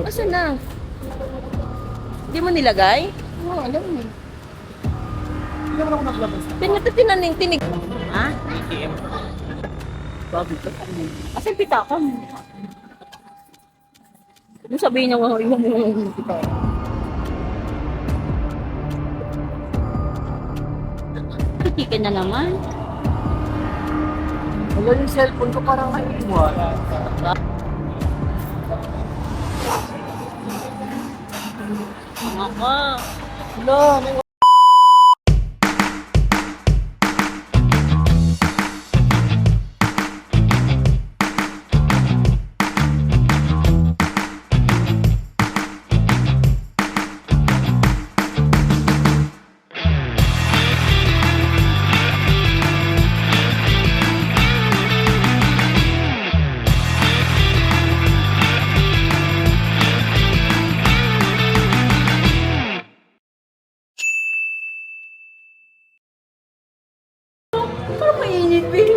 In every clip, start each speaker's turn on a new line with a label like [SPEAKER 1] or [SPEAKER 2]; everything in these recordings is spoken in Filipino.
[SPEAKER 1] Asa na? Hindi mo nilagay?
[SPEAKER 2] Oo, alam mo. Hindi naman ako naglabas.
[SPEAKER 1] Tinaning tinig. Ha?
[SPEAKER 2] ATM.
[SPEAKER 1] Babi ka. Asan pitakan? Ano sabihin niya, iwan mo yung pitakan. Tikin na naman.
[SPEAKER 2] Wala yung cellphone ko parang naiiwala.
[SPEAKER 1] Mga ka.
[SPEAKER 2] Wala, may
[SPEAKER 1] Parang mainit, babe.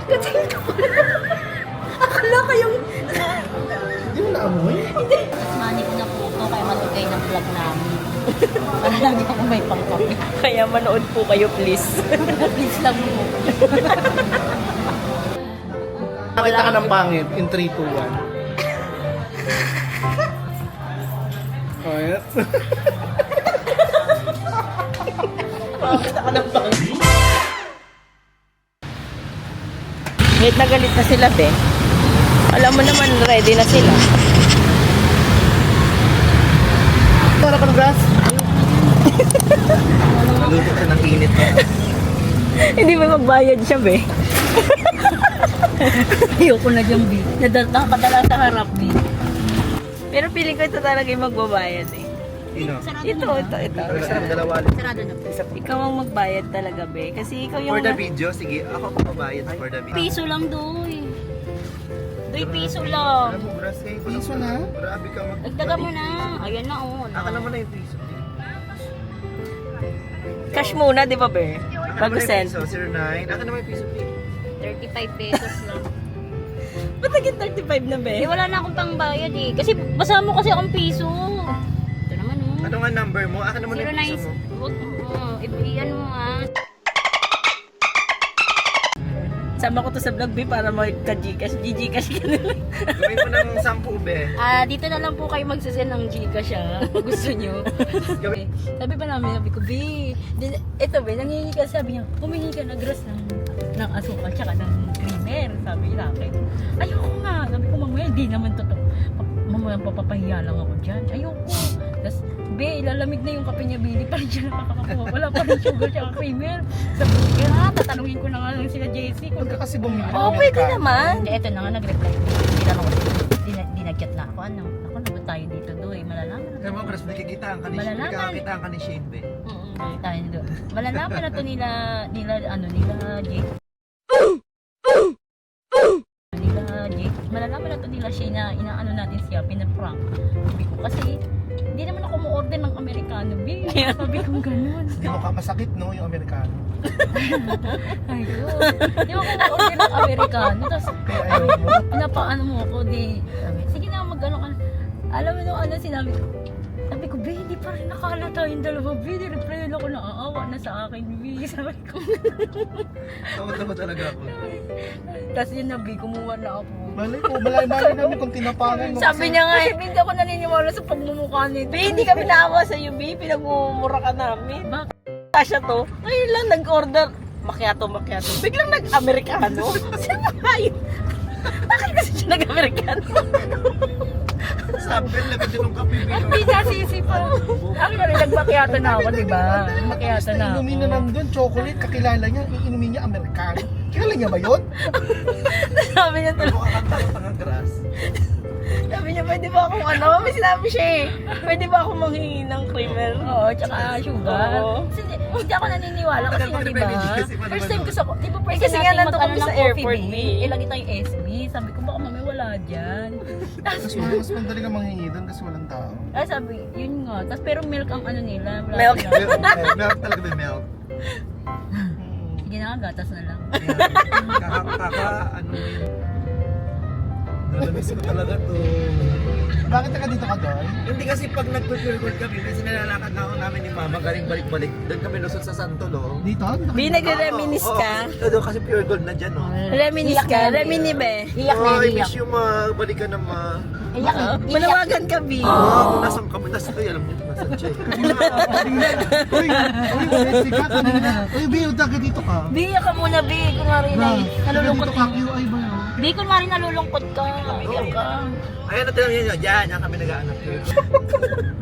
[SPEAKER 1] Katingin ko. Akala ko yung...
[SPEAKER 2] Hindi mo naamoy?
[SPEAKER 3] Mani ko na po ito kaya matugay ng vlog namin. Para lagi ako may pangkapi.
[SPEAKER 1] Kaya manood po kayo, please.
[SPEAKER 3] Please lang mo.
[SPEAKER 2] Nakita ka ng pangit in 3, 2, 1. Quiet.
[SPEAKER 1] Pakita ka ng pangit. Galit na galit na sila, be. Alam mo naman, ready na sila.
[SPEAKER 2] Para ka ng gas? Luto ka ng init na.
[SPEAKER 1] Hindi ba magbayad siya, be?
[SPEAKER 3] Ayoko na dyan, B. Nakadala sa harap, B.
[SPEAKER 1] Pero feeling ko ito talaga yung magbabayad, eh.
[SPEAKER 2] Ino?
[SPEAKER 1] Ito.
[SPEAKER 2] Sarap dalawa.
[SPEAKER 3] Sarado na po.
[SPEAKER 1] Ikaw ang magbayad talaga, be. Kasi ikaw yung...
[SPEAKER 2] For the video, sige. Ako magbabayad for the video.
[SPEAKER 3] Piso lang doy. Doy, piso lang.
[SPEAKER 2] Alam mo, Bras, piso na? Grabe ka mag...
[SPEAKER 3] Dagdagan mo na. Ayan na, oh.
[SPEAKER 2] Akala mo na yung piso.
[SPEAKER 1] Cash muna, di ba, be? Bago send.
[SPEAKER 2] Piso, 09. Aka naman yung piso,
[SPEAKER 3] 35 pesos lang.
[SPEAKER 1] Ba't naging 35 na, be?
[SPEAKER 3] Eh, wala na akong pangbayad eh. Kasi basa mo kasi akong piso. Ito naman, oh.
[SPEAKER 2] Ano nga number mo? Aka naman yung piso mo.
[SPEAKER 3] 09. Huwag mo. Iyan mo, ah.
[SPEAKER 1] Sama ko to sa vlog, be, para magka-Gcash. Gcash ka na lang.
[SPEAKER 2] Gawin mo ng 10, be.
[SPEAKER 3] Dito na lang po kayo magsasend ng Gcash ah. Kung gusto nyo.
[SPEAKER 2] Gawin.
[SPEAKER 3] Sabi pa namin, sabi ko, B, ito be, nangingi ka, sabi niya, humingi ka na grass ng asukal tsaka ng creamer, sabi niya akin. Ayoko nga, sabi ko, mamaya, hindi naman totoo. Mamaya, papapahiya lang ako dyan. Ayoko. Tapos, be, ilalamig na yung kape niya, Billy, pa rin siya nakakakuha. Wala pa rin sugar tsaka creamer. Sabi ko, kaya tatanungin ko na nga lang sila JC.
[SPEAKER 2] Huwag ka kasi bumili.
[SPEAKER 1] Oo, pwede naman.
[SPEAKER 3] Eto na nga, nag-reply. Hindi lang ako. Dinag-chat na ako. Ako naman tayo dito doy. Malalaman na.
[SPEAKER 2] Kaya mo, Bras, nakikitaan ka ni Shane.
[SPEAKER 3] Malalaman.
[SPEAKER 2] Nagkakakitaan ka ni Shane, be.
[SPEAKER 3] Tayo doon. Malalaman na to nila Jake. Malalaman na to nila Shane na inaano natin siya, pinaprank. Sabi ko kasi, hindi naman ako mo-order ng Amerikano, B. Sabi ko ganun.
[SPEAKER 2] Hindi mo ka masakit, no, yung Amerikano.
[SPEAKER 3] Ayun. Hindi ako mo-order ng Amerikano. Tapos,
[SPEAKER 2] Kaya ayaw mo.
[SPEAKER 3] pinapaano mo ako, di. Sige na, mag-ano ka. Alam mo nung ano sinabi ko. Sabi ko, B, hindi pa rin nakalata yung dalawa, B. Di-replyan ako, naaawa na sa akin, B. Sabi ko.
[SPEAKER 2] Tawa-tawa talaga ako.
[SPEAKER 3] Tapos yun na, B, kumuha na ako.
[SPEAKER 2] Malay ko, malay namin kung tinapangan mo.
[SPEAKER 1] Sabi niya nga,
[SPEAKER 3] Kasi hindi ako naniniwala sa pagmumukha nito.
[SPEAKER 1] be, hindi kami naawa sa'yo, be. Pinagmumura ka namin.
[SPEAKER 3] Bakit?
[SPEAKER 1] Kasya to. Ngayon lang nag-order. Macchiato. Biglang nag-Amerikano. Sino ba yun? Bakit kasi siya nag-Amerikano?
[SPEAKER 2] Sabi, lagay din ng kape, be.
[SPEAKER 3] Hindi nasisi pa. Actually, nag-macchiato na ako, di ba? Macchiato na ako.
[SPEAKER 2] Inumin na nandun, chocolate, kakilala niya, iinumin niya Amerikano. Kilala niya ba yun?
[SPEAKER 1] Sabi niya
[SPEAKER 2] Ano ka kanta ng tangang grass?
[SPEAKER 1] Sabi niya, pwede ba akong ano? May sinabi siya eh. Pwede ba akong manghingi ng creamer?
[SPEAKER 3] Oo, tsaka sugar.
[SPEAKER 1] Oo.
[SPEAKER 3] Kasi hindi ako naniniwala kasi nga, di ba? First time ko sa, di ba first
[SPEAKER 1] Kasi
[SPEAKER 3] time
[SPEAKER 1] nga
[SPEAKER 3] natin
[SPEAKER 1] nandun
[SPEAKER 3] mag-ano
[SPEAKER 1] kami sa
[SPEAKER 3] ng
[SPEAKER 1] airport,
[SPEAKER 3] coffee
[SPEAKER 1] B.
[SPEAKER 3] bean, ilagay tayong SB. Sabi ko, baka mamaya wala dyan.
[SPEAKER 2] Mas madali ka manghingi doon kasi walang tao.
[SPEAKER 3] Ay, sabi, yun nga. Tapos pero milk ang ano nila. Wala
[SPEAKER 1] Milk.
[SPEAKER 3] sila.
[SPEAKER 2] Milk talaga may milk.
[SPEAKER 3] Sige na nga, gatas na lang.
[SPEAKER 2] Kaka, ano yun?
[SPEAKER 4] Nalamiss ko talaga to.
[SPEAKER 2] Bakit taga dito ka doon?
[SPEAKER 4] Hindi kasi pag nag-pure gold kami, kasi nalalakad na ako namin ni Mama, galing balik-balik. Doon kami lusot sa Santolo.
[SPEAKER 2] Dito?
[SPEAKER 1] Bi, nagre-reminis ka?
[SPEAKER 4] Oo, doon kasi pure gold na dyan, oh.
[SPEAKER 1] Reminis ka? Remini be?
[SPEAKER 3] Iyak na
[SPEAKER 4] Oh, I
[SPEAKER 3] iyak.
[SPEAKER 4] miss you, Ma. Balikan na, Ma.
[SPEAKER 3] Iyak na.
[SPEAKER 1] Manawagan ka, Bi.
[SPEAKER 4] Kung nasaan kami, ay, alam niyo, nasa Che.
[SPEAKER 2] Uy, Messi ka kanina. Uy, Bi, taga dito ka.
[SPEAKER 3] Bi, iyak ka muna, Bi. Kunwari na,
[SPEAKER 2] Taga
[SPEAKER 3] nalulungkot
[SPEAKER 2] dito ka,
[SPEAKER 3] ka.
[SPEAKER 2] QI ba yun?
[SPEAKER 3] Bi, kunwari nalulungkot ka. Iyak ka.
[SPEAKER 4] Ayun, natin lang yun, yan kami nag-aanap yun.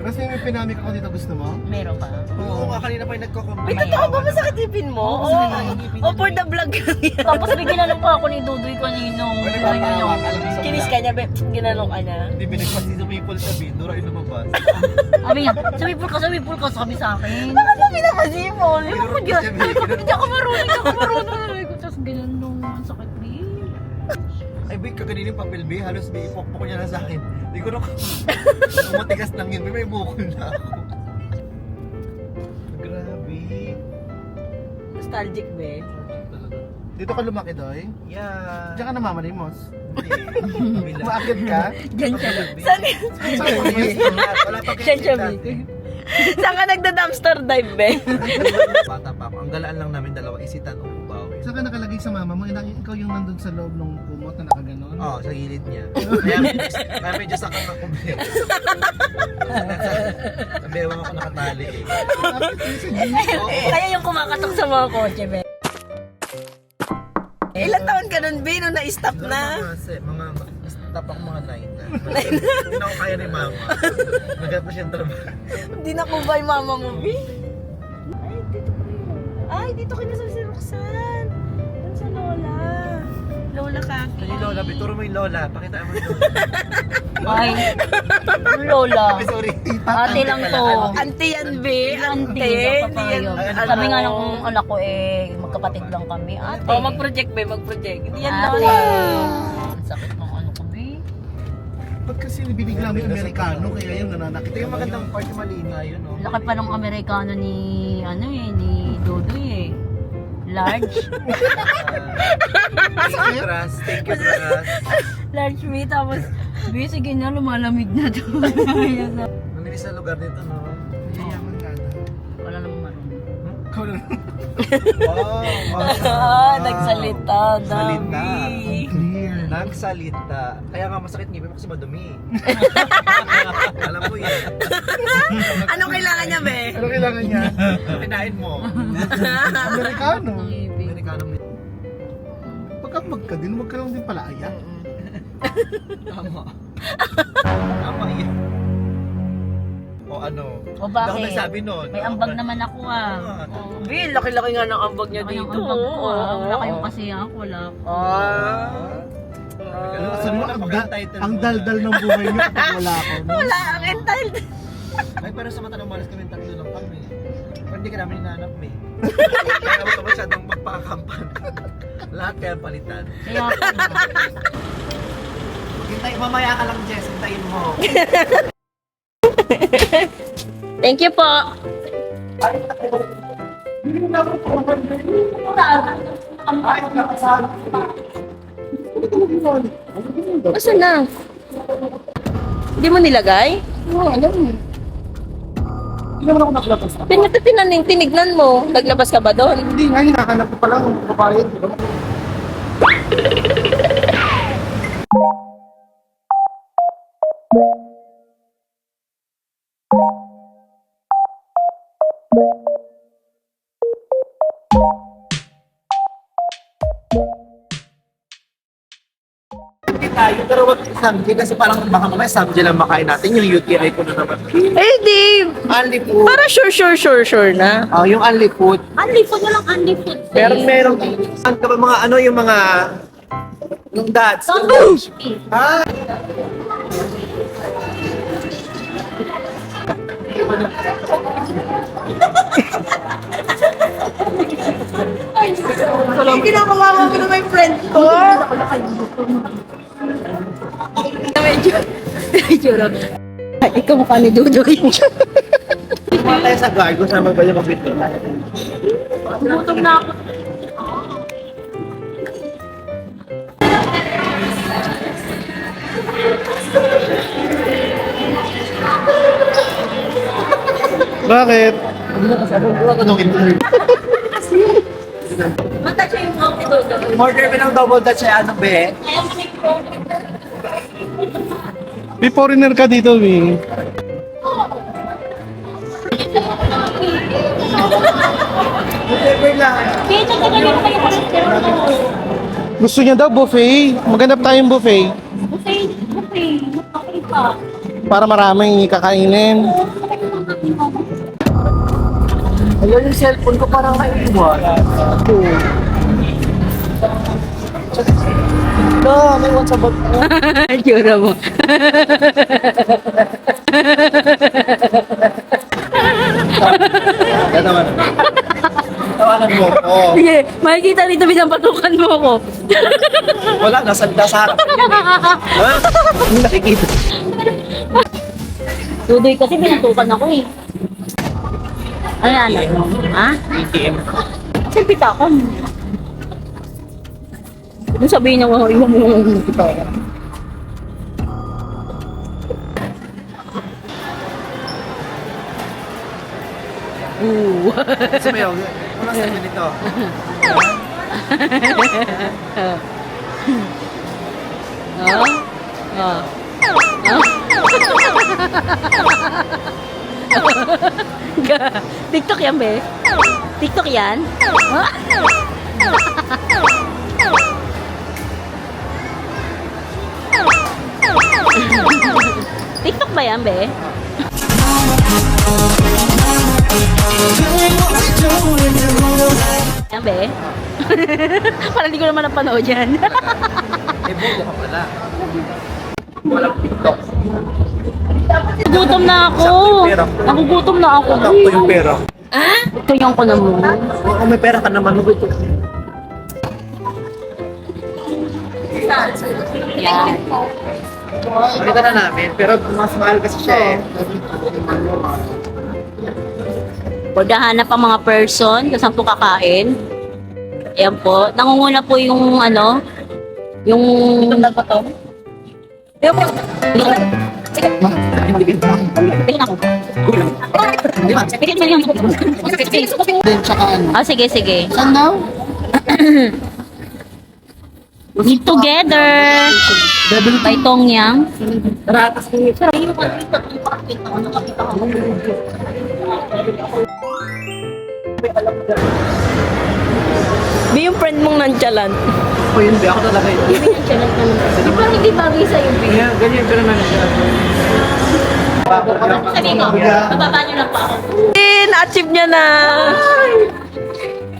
[SPEAKER 2] Kasi may pinamik ako dito, gusto mo?
[SPEAKER 3] Meron ka.
[SPEAKER 4] Oo, nga kanina pa yung nagko-comment.
[SPEAKER 1] Ay, totoo ba masakit ipin mo?
[SPEAKER 2] Oo,
[SPEAKER 1] Oo.
[SPEAKER 2] masakit yung
[SPEAKER 1] Oh, for the vlog lang yan.
[SPEAKER 3] Tapos may ginanong pa ako ni Dudoy kanino.
[SPEAKER 1] Kinis ka niya, be. Ginanong ka niya.
[SPEAKER 4] Hindi binagpasi sa people sa Bindura, yung lumabas.
[SPEAKER 3] Sabi niya, sumipul ka, sabi sa akin.
[SPEAKER 1] Bakit mo pinapasimol?
[SPEAKER 3] Ewan ko dyan. Hindi ako marunong. Sabi ko, tapos ginanong, ang sakit Bi.
[SPEAKER 4] Ay, Big, kagano'n yung papel, Big. Halos may ipokpok niya na sa akin. Hindi ko na matigas lang yun. May bukol na ako. Grabe.
[SPEAKER 1] Nostalgic, be.
[SPEAKER 2] Dito ka lumaki, Doy?
[SPEAKER 4] Yeah.
[SPEAKER 2] Diyan ka namamalimos?
[SPEAKER 4] Hindi.
[SPEAKER 2] Umaakit ka?
[SPEAKER 3] Diyan siya.
[SPEAKER 1] Saan,
[SPEAKER 4] Wala pa
[SPEAKER 3] Diyan siya,
[SPEAKER 4] kita.
[SPEAKER 3] Bi.
[SPEAKER 1] saan ka nagda-dumpster dive, be?
[SPEAKER 4] Bata pa ako. Ang galaan lang namin dalawa, isitan o bawi.
[SPEAKER 2] Saan ka nakalagay sa mama mo? Ikaw yung nandun sa loob ng kumot na nakaganon?
[SPEAKER 4] Oo, sa gilid niya. Kaya medyo sakang ako, Big. Sa bewang ako nakatali eh.
[SPEAKER 3] Kaya yung kumakatok sa mga kotse, Be.
[SPEAKER 1] Ilan taon ka nun, be, nung na-stop na?
[SPEAKER 4] Mga stop ako mga 9 na. Hindi na ako kaya ni Mama. Nagap na siyang trabaho.
[SPEAKER 1] Hindi na ba yung mama mo, be? Ay, dito ko yun. Ay, dito kayo nasa si Roxanne. Doon sa Lola. Lola Kaki.
[SPEAKER 4] Ay, Lola, bituro mo yung Lola. Pakita mo yung Lola.
[SPEAKER 3] Ay, Lola.
[SPEAKER 4] Ay, sorry.
[SPEAKER 3] Ate lang to.
[SPEAKER 1] Auntie yan, be.
[SPEAKER 3] Auntie, papayog.
[SPEAKER 4] Ano?
[SPEAKER 3] Sabi nga ng anak ko magkapatid lang kami. Ate.
[SPEAKER 1] Oh, mag-project, be, mag-project. Hindi yan,
[SPEAKER 3] Ate.
[SPEAKER 1] Lola.
[SPEAKER 3] Ang sakit ng ano ko, Be.
[SPEAKER 2] Ba't kasi binigla mo yung Amerikano kaya yun nananakit
[SPEAKER 4] Ito yung magandang part yung malina yun, no?
[SPEAKER 3] Laki pa ng Amerikano ni, ni Dodoy eh. Large.
[SPEAKER 4] Thank you, Trust. Thank you, Trust.
[SPEAKER 3] Large me. Tapos, Be, sige na, lumalamig na to.
[SPEAKER 4] Mamilis sa lugar nito, no?
[SPEAKER 2] Yayaman ka na.
[SPEAKER 3] Wala namang marunong.
[SPEAKER 2] Ikaw na.
[SPEAKER 4] Oh,
[SPEAKER 1] Ah, nagsalita,
[SPEAKER 4] Salita.
[SPEAKER 1] dami.
[SPEAKER 2] Clear.
[SPEAKER 4] Nagsalita. Kaya nga masakit ngipin mo kasi madumi. Alam mo yan.
[SPEAKER 1] Anong kailangan niya, be?
[SPEAKER 2] Ano kailangan niya?
[SPEAKER 4] Kinain mo.
[SPEAKER 2] Amerikano.
[SPEAKER 3] Ang ibig.
[SPEAKER 4] Amerikano mo.
[SPEAKER 2] Pagkakmag ka din, huwag ka lang din pala ayak.
[SPEAKER 4] Tama. Tama yan. O ano?
[SPEAKER 3] O
[SPEAKER 4] Hindi ako
[SPEAKER 3] bakit?
[SPEAKER 4] nagsabi nun.
[SPEAKER 3] May ambag naman ako ah.
[SPEAKER 1] Be, laki-laki nga ng ambag niya
[SPEAKER 3] Laki ng
[SPEAKER 1] dito.
[SPEAKER 3] ambag ko ah.
[SPEAKER 1] Oo.
[SPEAKER 3] Wala kayong kasi ako, wala ako.
[SPEAKER 2] Sabi mo, ang daldal ng buhay niyo kapag wala ako. No?
[SPEAKER 1] Wala, ang entitled.
[SPEAKER 4] Ay, pero sa mata ng malas kami tatlo lang kami. Pero hindi ka namin hinahanap eh. Kaya naman ka masyadong magpakakampan. Lahat kaya palitan.
[SPEAKER 3] Kaya ako.
[SPEAKER 4] Hintay, mamaya ka lang, Jess. Hintayin mo.
[SPEAKER 1] Thank you po. Asan na? Hindi mo nilagay?
[SPEAKER 2] Oo, alam mo. Hindi naman ako naglabas.
[SPEAKER 1] Tinignan mo. Naglabas ka ba doon?
[SPEAKER 2] Hindi nga, hinahanap ko pa lang ang babae. Di ba?
[SPEAKER 4] Tayo, pero wag samji kasi parang baka mamaya samji lang makain natin. Yung UTI ko na naman.
[SPEAKER 1] Eh, di.
[SPEAKER 4] Unli food.
[SPEAKER 1] Para sure na.
[SPEAKER 4] Oh, yung unli food.
[SPEAKER 3] Unli food na lang, unli food.
[SPEAKER 4] Pero meron saan ka ba mga ano yung mga yung dads? Ah!
[SPEAKER 1] Kinakamawa mo na may friend ko.
[SPEAKER 3] Medyo lang. Ay, ikaw mukha ni Dudoy.
[SPEAKER 4] Mga tayo sa gargo, sama ba yung kapito?
[SPEAKER 3] Gutom na ako.
[SPEAKER 2] Bakit?
[SPEAKER 3] Mata siya yung mga pidodo.
[SPEAKER 4] Order mo ng double dutch ay ano be?
[SPEAKER 2] May foreigner ka dito, Wing.
[SPEAKER 4] Whatever lang.
[SPEAKER 3] Dito ka ganyan kayo parang
[SPEAKER 2] Gusto niya daw buffet. Maghanap tayong buffet.
[SPEAKER 3] buffet. Okay pa.
[SPEAKER 2] Para maraming kakainin.
[SPEAKER 4] Ayun yung cellphone ko parang naiiwan. No, may WhatsApp mo.
[SPEAKER 3] Jura mo.
[SPEAKER 4] Tatawanan. Tawanan mo. Oh.
[SPEAKER 3] Sige, makikita dito patukan mo ako.
[SPEAKER 4] Wala, nasa harap ko yan eh. Ha? Hindi nakikita.
[SPEAKER 3] Tudoy kasi pinatukan ako eh. Ano anak mo? Ha?
[SPEAKER 4] ATM.
[SPEAKER 3] Kasi pitakan. Kung sabihin niya, iwan mo yung pitakan.
[SPEAKER 4] Sumayaw. Wala sa inyo nito.
[SPEAKER 3] Oh. TikTok yan, be? TikTok yan? TikTok ba yan, be? Yan, be? Parang di ko naman napanood yan.
[SPEAKER 4] Eh, bobo ka pala. Walang TikTok.
[SPEAKER 3] Gutom na ako.
[SPEAKER 4] Sakto yung pera.
[SPEAKER 3] Nagugutom na ako.
[SPEAKER 4] Sakto yung pera.
[SPEAKER 3] Tingnan ko na muna.
[SPEAKER 4] Oo, may pera ka naman.
[SPEAKER 3] Yan.
[SPEAKER 4] Makita na namin, pero mas mahal kasi siya eh.
[SPEAKER 3] Pag hanap ang mga person, kung saan po kakain. Ayan po. Nangunguna po yung ano, yung... Itong nagpatong? Ayan po. Sige. Sige na ako.
[SPEAKER 2] Then, tsaka ano.
[SPEAKER 3] Ah, sige, sige.
[SPEAKER 2] Saan daw?
[SPEAKER 3] Eat together. By Tong Yang.
[SPEAKER 1] Be, yung friend mong nantyalan.
[SPEAKER 4] O yun, be, ako talaga yun.
[SPEAKER 3] Di ba hindi bagay sa'yo, B?
[SPEAKER 4] Ganyan, ganyan, pero naman siya.
[SPEAKER 3] Sabi ko, bababa niyo lang pa ako.
[SPEAKER 1] Na-achieve niya na.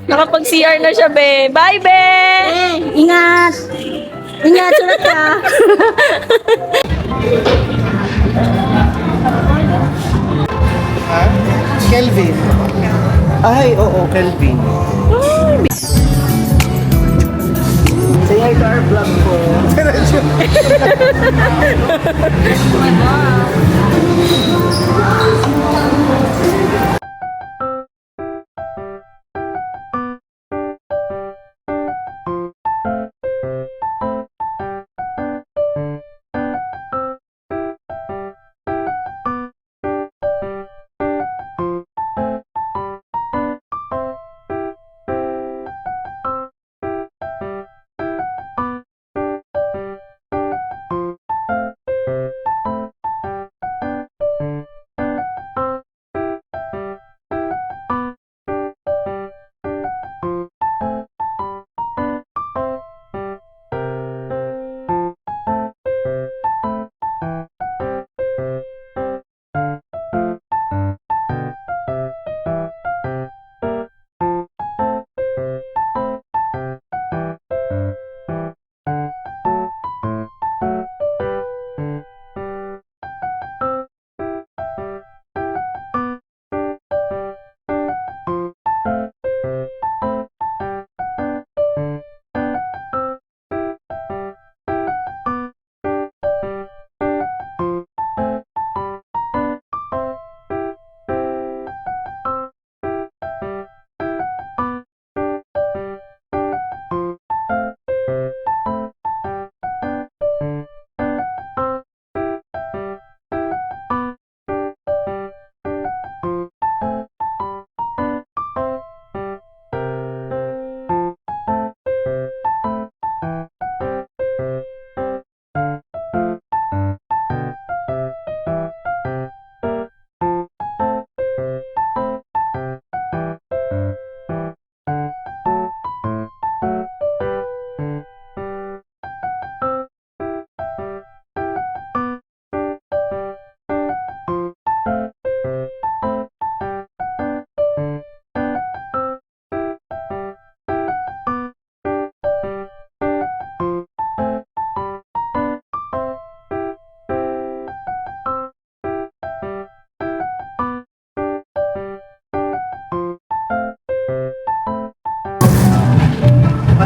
[SPEAKER 1] Nakapag-CR na siya, be. Bye, be!
[SPEAKER 3] Ingat! Ingat, sulat ka!
[SPEAKER 2] Ha? Kelvin.
[SPEAKER 4] Ay, oo, Kelvin. Say hi to our vlog po.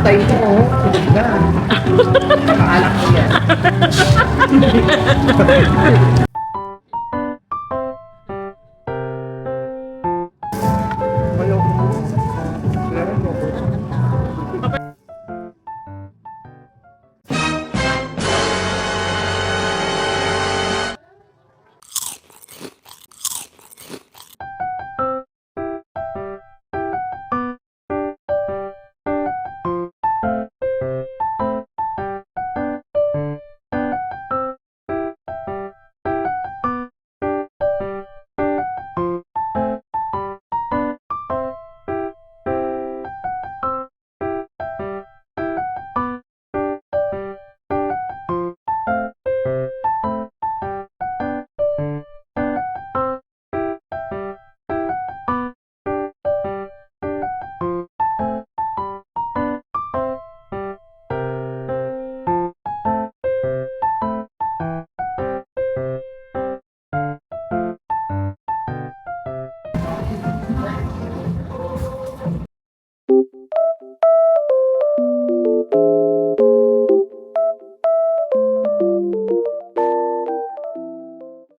[SPEAKER 2] tatay mo, oh. Tulog na. Nakaalak ko yan.